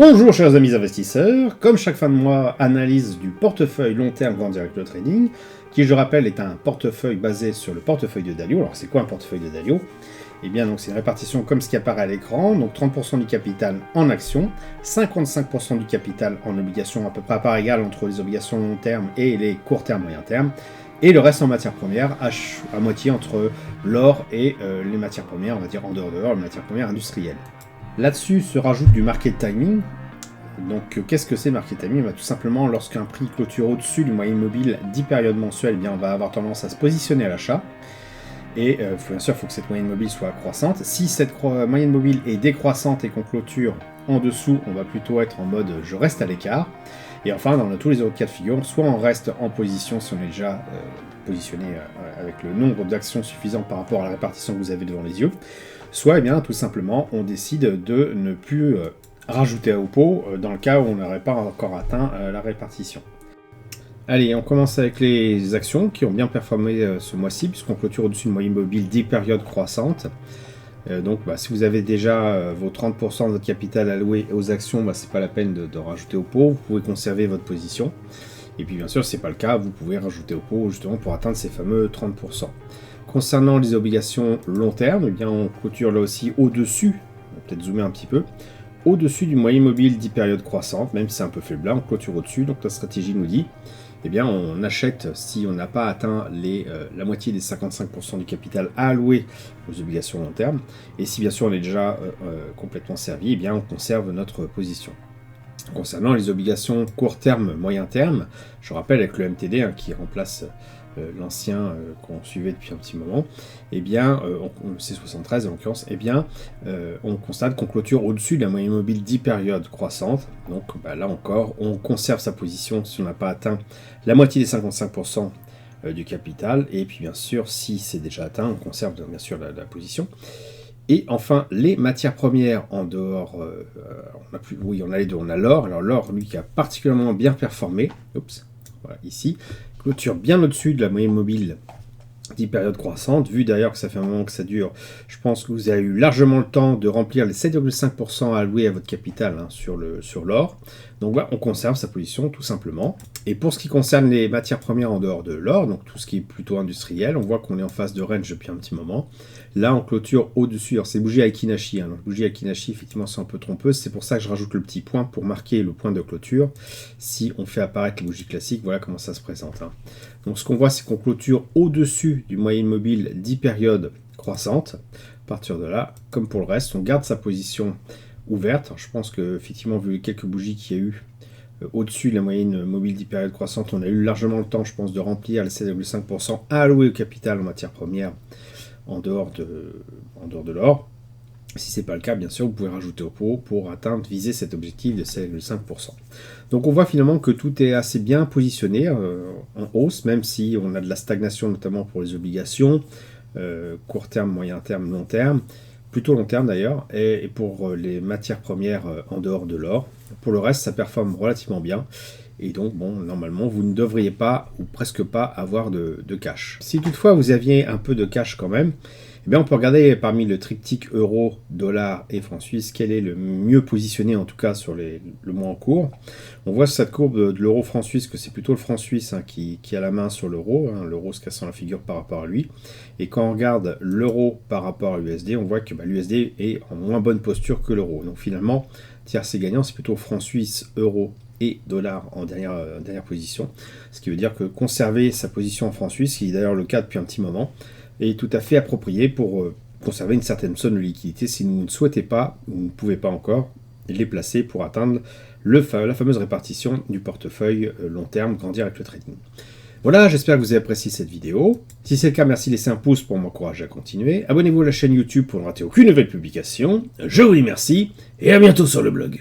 Bonjour chers amis investisseurs, comme chaque fin de mois, analyse du portefeuille long terme grandi avec le trading, qui je rappelle est un portefeuille basé sur le portefeuille de Dalio. Alors c'est quoi un portefeuille de Dalio? Eh bien donc c'est une répartition comme ce qui apparaît à l'écran, donc 30% du capital en actions, 55% du capital en obligations à peu près à part égale entre les obligations long terme et les court terme moyen terme, et le reste en matières premières, à moitié entre l'or et les matières premières, on va dire en dehors de l'or, les matières premières industrielles. Là-dessus se rajoute du market timing. Donc qu'est-ce que c'est market timing? Tout simplement lorsqu'un prix clôture au-dessus du moyen mobile 10 périodes mensuelles, eh bien, on va avoir tendance à se positionner à l'achat. Et bien sûr, il faut que cette moyenne mobile soit croissante. Si cette moyenne mobile est décroissante et qu'on clôture en dessous, on va plutôt être en mode je reste à l'écart. Et enfin, dans tous les autres cas de figure, soit on reste en position si on est déjà positionné avec le nombre d'actions suffisant par rapport à la répartition que vous avez devant les yeux, soit eh bien, tout simplement on décide de ne plus rajouter au pot dans le cas où on n'aurait pas encore atteint la répartition. Allez, on commence avec les actions qui ont bien performé ce mois-ci, puisqu'on clôture au-dessus d'une moyenne mobile 10 périodes croissantes. Donc si vous avez déjà vos 30% de votre capital alloué aux actions, c'est pas la peine de rajouter au pot, vous pouvez conserver votre position. Et puis bien sûr, si ce n'est pas le cas, vous pouvez rajouter au pot justement pour atteindre ces fameux 30%. Concernant les obligations long terme, eh bien, on clôture là aussi au-dessus, on va peut-être zoomer un petit peu, au-dessus du moyen mobile 10 périodes croissantes, même si c'est un peu faible là, on clôture au-dessus, donc la stratégie nous dit, eh bien on achète si on n'a pas atteint la moitié des 55% du capital alloué aux obligations long terme, et si bien sûr on est déjà complètement servi, eh bien on conserve notre position. Concernant les obligations court terme, moyen terme, je rappelle avec le MTD qui remplace l'ancien qu'on suivait depuis un petit moment, eh bien, c'est 73 en l'occurrence, eh bien, on constate qu'on clôture au-dessus de la moyenne mobile 10 périodes croissantes. Donc là encore, on conserve sa position si on n'a pas atteint la moitié des 55% du capital, et puis bien sûr, si c'est déjà atteint, on conserve bien sûr la position. Et enfin, les matières premières en dehors, on a les deux, on a l'or. Alors l'or, lui, qui a particulièrement bien performé, voilà, ici, clôture bien au-dessus de la moyenne mobile 10 périodes croissantes, vu d'ailleurs que ça fait un moment que ça dure. Je pense que vous avez eu largement le temps de remplir les 7,5% alloués à votre capital sur l'or. Donc voilà, on conserve sa position tout simplement. Et pour ce qui concerne les matières premières en dehors de l'or, donc tout ce qui est plutôt industriel, on voit qu'on est en phase de range depuis un petit moment. Là, on clôture au-dessus. Alors c'est bougie Aiki-Nashi. Les bougies Aiki-Nashi, effectivement, sont un peu trompeuses. C'est pour ça que je rajoute le petit point pour marquer le point de clôture. Si on fait apparaître les bougies classiques, voilà comment ça se présente. Donc ce qu'on voit, c'est qu'on clôture au-dessus du moyenne mobile 10 périodes croissantes. À partir de là, comme pour le reste, on garde sa position ouverte. Alors, je pense que effectivement, vu les quelques bougies qu'il y a eu au-dessus de la moyenne mobile 10 périodes croissantes, on a eu largement le temps, je pense, de remplir les 7,5% alloués au capital en matière première en dehors de l'or. Si ce n'est pas le cas, bien sûr, vous pouvez rajouter au pot pour viser cet objectif de 7,5%. Donc on voit finalement que tout est assez bien positionné en hausse, même si on a de la stagnation notamment pour les obligations, court terme, moyen terme, long terme, plutôt long terme d'ailleurs, et pour les matières premières en dehors de l'or. Pour le reste, ça performe relativement bien. Et donc, bon, normalement, vous ne devriez pas, ou presque pas, avoir de cash. Si toutefois vous aviez un peu de cash quand même, eh bien, on peut regarder parmi le triptyque euro, dollar et franc suisse, quel est le mieux positionné, en tout cas, sur le mois en cours. On voit sur cette courbe de l'euro-franc suisse que c'est plutôt le franc suisse qui a la main sur l'euro, l'euro se cassant la figure par rapport à lui. Et quand on regarde l'euro par rapport à l'USD, on voit que l'USD est en moins bonne posture que l'euro. Donc finalement, tiercé gagnant, c'est plutôt franc suisse, euro et dollar en dernière position. Ce qui veut dire que conserver sa position en franc suisse, qui est d'ailleurs le cas depuis un petit moment, est tout à fait approprié pour conserver une certaine somme de liquidité si vous ne souhaitez pas, ou ne pouvez pas encore, les placer pour atteindre la fameuse répartition du portefeuille long terme, grandir avec le trading. Voilà, j'espère que vous avez apprécié cette vidéo. Si c'est le cas, merci de laisser un pouce pour m'encourager à continuer. Abonnez-vous à la chaîne YouTube pour ne rater aucune nouvelle publication. Je vous dis merci, et à bientôt sur le blog.